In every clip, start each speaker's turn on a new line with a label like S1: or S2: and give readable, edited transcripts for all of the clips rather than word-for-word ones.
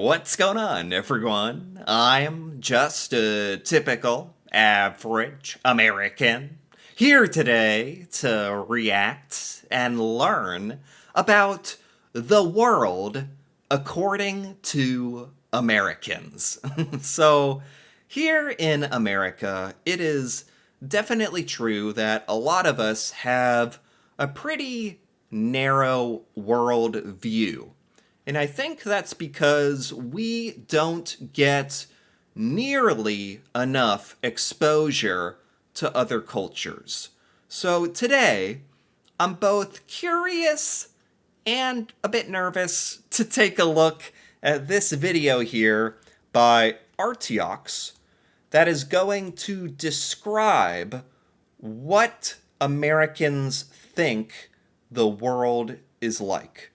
S1: What's going on, everyone? I'm just a typical, average American here today to react and learn about the world according to Americans. So, here in America, it is definitely true that a lot of us have a pretty narrow world view. And I think that's because we don't get nearly enough exposure to other cultures. So today, I'm both curious and a bit nervous to take a look at this video here by Artiox that is going to describe what Americans think the world is like.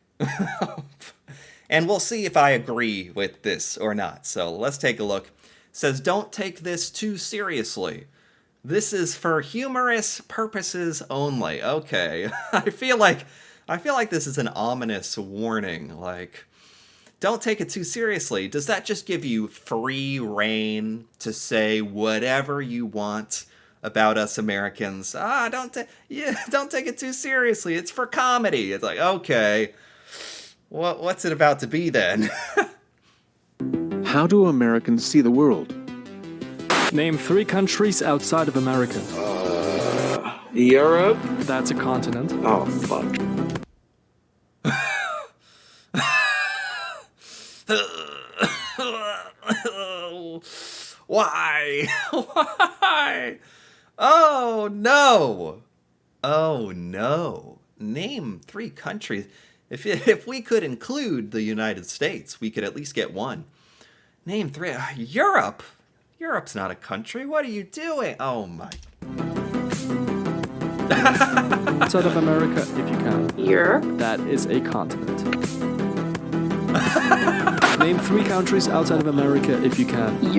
S1: And we'll see if I agree with this or not. So let's take a look. It says, don't take this too seriously. This is for humorous purposes only. Okay. I feel like this is an ominous warning. Like, don't take it too seriously. Does that just give you free reign to say whatever you want about us Americans? Don't take it too seriously. It's for comedy. It's like, okay. What's it about to be then?
S2: How do Americans see the world?
S3: Name 3 countries outside of America.
S4: Europe?
S3: That's a continent.
S4: Oh, fuck.
S1: Why? Why? Oh, no. Oh, no. Name 3 countries. If we could include the United States, we could at least get one. Name 3. Europe? Europe's not a country. What are you doing? Oh, my.
S3: Outside of America, if you can.
S4: Europe?
S3: That is a continent. Name 3 countries outside of America, if you can.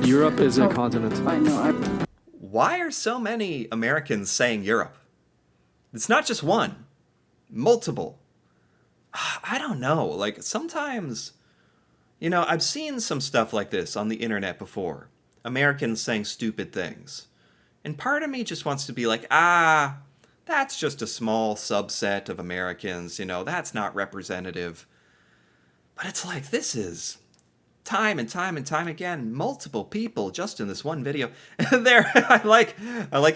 S3: Europe is a continent.
S4: I know.
S1: Why are so many Americans saying Europe? It's not just one. Multiple. I don't know. Like, sometimes, I've seen some stuff like this on the internet before. Americans saying stupid things. And part of me just wants to be like, that's just a small subset of Americans. That's not representative. But it's like, this is time and time and time again, multiple people just in this one video. I like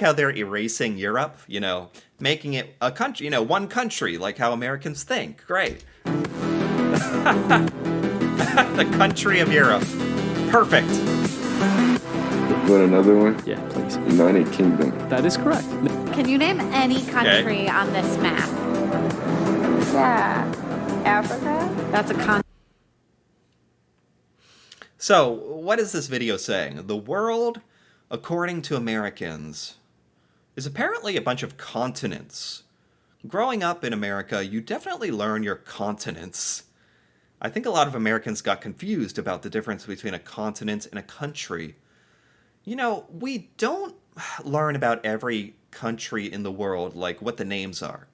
S1: how they're erasing Europe, making it a country, one country, like how Americans think. Great. The country of Europe. Perfect.
S4: Want another one?
S3: Yeah, please.
S4: United Kingdom.
S3: That is correct.
S5: Can you name any country on this map?
S6: Yeah. Africa?
S5: That's a continent.
S1: So, what is this video saying? The world, according to Americans, is apparently a bunch of continents. Growing up in America, you definitely learn your continents. I think a lot of Americans got confused about the difference between a continent and a country. We don't learn about every country in the world, like what the names are.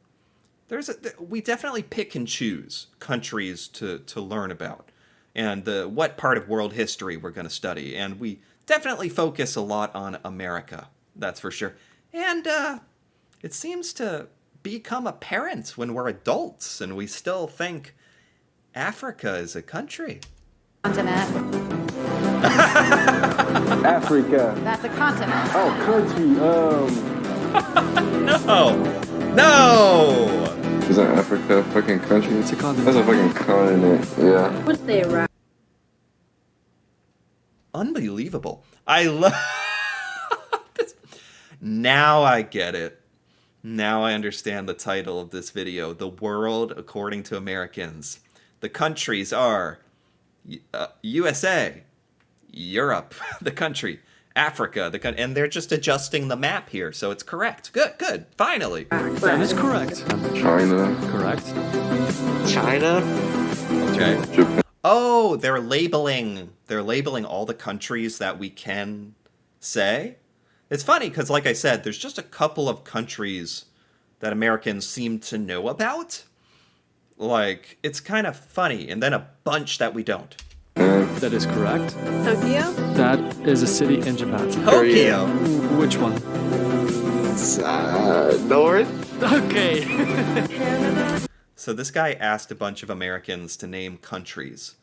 S1: We definitely pick and choose countries to learn about, and what part of world history we're going to study. And we definitely focus a lot on America, that's for sure. And it seems to become apparent when we're adults and we still think Africa is a country.
S4: Africa.
S5: That's a continent.
S4: Oh, country.
S1: No!
S4: Isn't Africa a fucking country?
S3: It's a continent.
S4: That's a fucking continent. Yeah.
S6: Would they right?
S1: Unbelievable. I love this. Now I get it. Now I understand the title of this video. The world according to Americans. The countries are USA, Europe, the country, Africa, and they're just adjusting the map here, so it's correct. Good, finally.
S3: That is correct.
S4: China.
S3: Correct.
S4: China?
S1: Okay.
S4: Japan.
S1: Oh, they're labeling all the countries that we can say. It's funny because, like I said, there's just a couple of countries that Americans seem to know about. Like, it's kind of funny, and then a bunch that we don't.
S3: That is correct.
S6: Tokyo?
S3: That is a city in Japan.
S1: Tokyo.
S3: Which one?
S4: North?
S3: Okay.
S1: So this guy asked a bunch of Americans to name countries.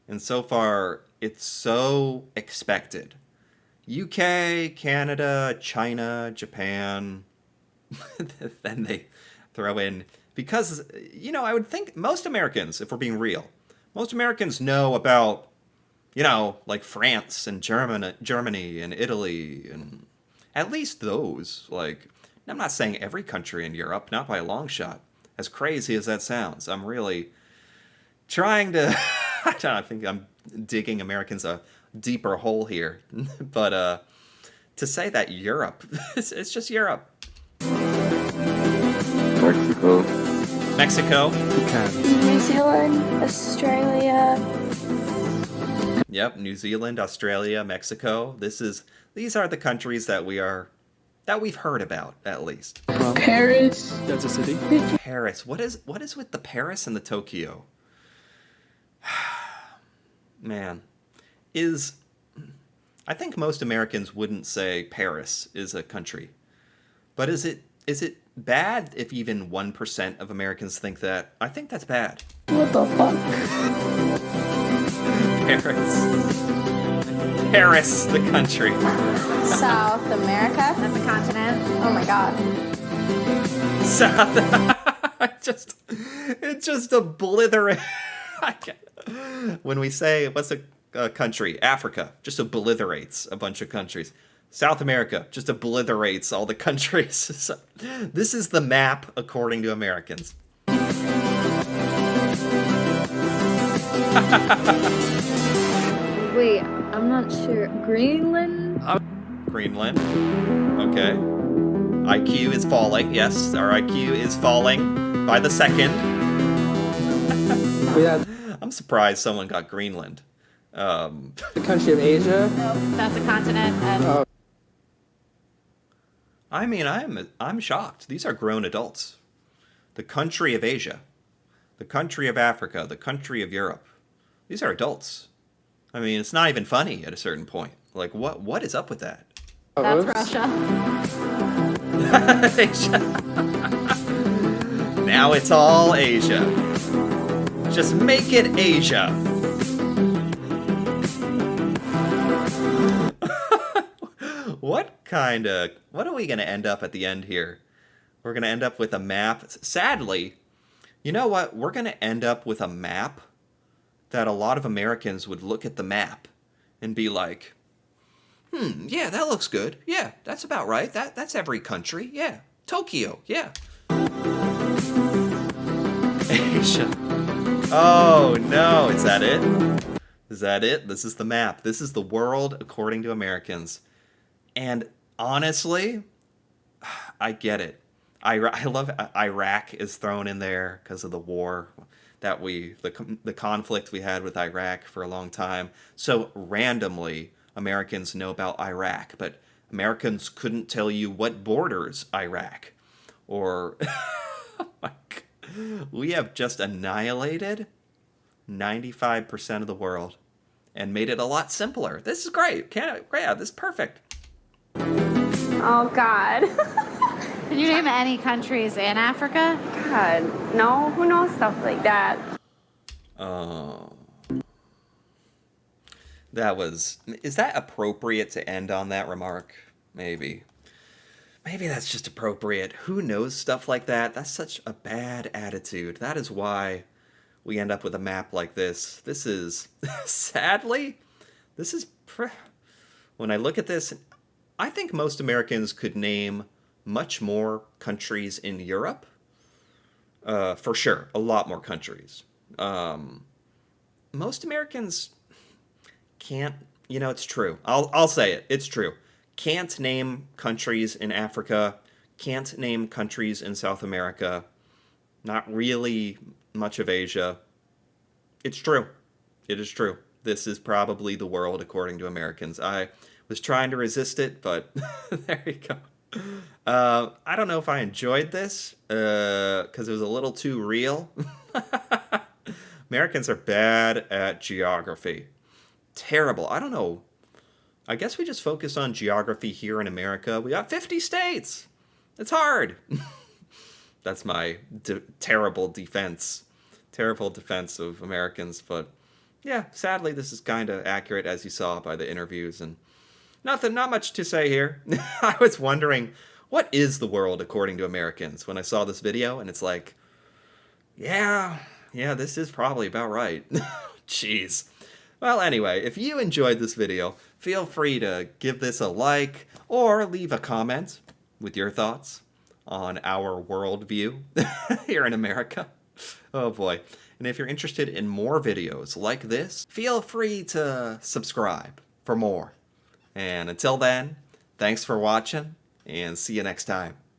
S1: And so far, it's so expected. UK, Canada, China, Japan. Then they throw in, because, you know, I would think most Americans, if we're being real, most Americans know about, you know, like France and Germany and Italy and at least those. Like, I'm not saying every country in Europe, not by a long shot. As crazy as that sounds, I'm really trying to, I think I'm digging Americans a deeper hole here. But to say that Europe, it's just Europe.
S4: Mexico.
S1: Mexico.
S3: You can.
S6: New Zealand, Australia.
S1: Yep, New Zealand, Australia, Mexico. These are the countries that we've heard about, at least.
S6: Paris.
S3: That's a city.
S1: Paris. What is with the Paris and the Tokyo? Man, I think most Americans wouldn't say Paris is a country. But is it bad if even 1% of Americans think that? I think that's bad.
S6: What the fuck?
S1: Paris, the country.
S6: South America?
S5: That's a continent.
S6: Oh my god.
S1: South. it just obliterates. When we say, what's a country? Africa just obliterates a bunch of countries. South America just obliterates all the countries. So, this is the map according to Americans.
S7: Wait, I'm not sure. Greenland?
S1: Greenland. Okay. IQ is falling. Yes, our IQ is falling by the second. I'm surprised someone got Greenland.
S8: The country of Asia?
S5: Nope, that's a continent. And
S1: I mean, I'm shocked. These are grown adults. The country of Asia, the country of Africa, the country of Europe. These are adults. I mean, it's not even funny at a certain point. Like, what is up with that?
S5: that's Russia.
S1: Asia. Now it's all Asia. Just make it Asia. What are we going to end up at the end here? We're going to end up with a map. Sadly, you know what? We're going to end up with a map that a lot of Americans would look at the map and be like, yeah, that looks good. Yeah, that's about right. That's every country. Yeah. Tokyo. Yeah. Asia. Oh, no. Is that it? Is that it? This is the map. This is the world according to Americans. And honestly, I get it. I love Iraq is thrown in there because of the war that the conflict we had with Iraq for a long time. So randomly, Americans know about Iraq, but Americans couldn't tell you what borders Iraq. Or we have just annihilated 95% of the world and made it a lot simpler. This is great. This is perfect.
S6: Oh god.
S5: Can you name any countries in Africa?
S6: God, no, who knows stuff like that?
S1: Oh. Is that appropriate to end on that remark? Maybe that's just appropriate. Who knows stuff like that? That's such a bad attitude. That is why we end up with a map like this. This is, sadly, when I look at this, I think most Americans could name much more countries in Europe. For sure, a lot more countries. Most Americans can't, it's true. I'll say it. It's true. Can't name countries in Africa. Can't name countries in South America. Not really much of Asia. It's true. It is true. This is probably the world according to Americans. I was trying to resist it, but there you go. I don't know if I enjoyed this because it was a little too real. Americans are bad at geography. Terrible. I don't know. I guess we just focus on geography here in America. We got 50 states. It's hard. That's my terrible defense. Terrible defense of Americans. But yeah, sadly, this is kind of accurate, as you saw by the interviews. And not much to say here. I was wondering, what is the world according to Americans when I saw this video? And it's like, yeah, this is probably about right. Jeez. Well, anyway, if you enjoyed this video, feel free to give this a like or leave a comment with your thoughts on our worldview here in America. Oh boy. And if you're interested in more videos like this, feel free to subscribe for more. And until then, thanks for watching and see you next time.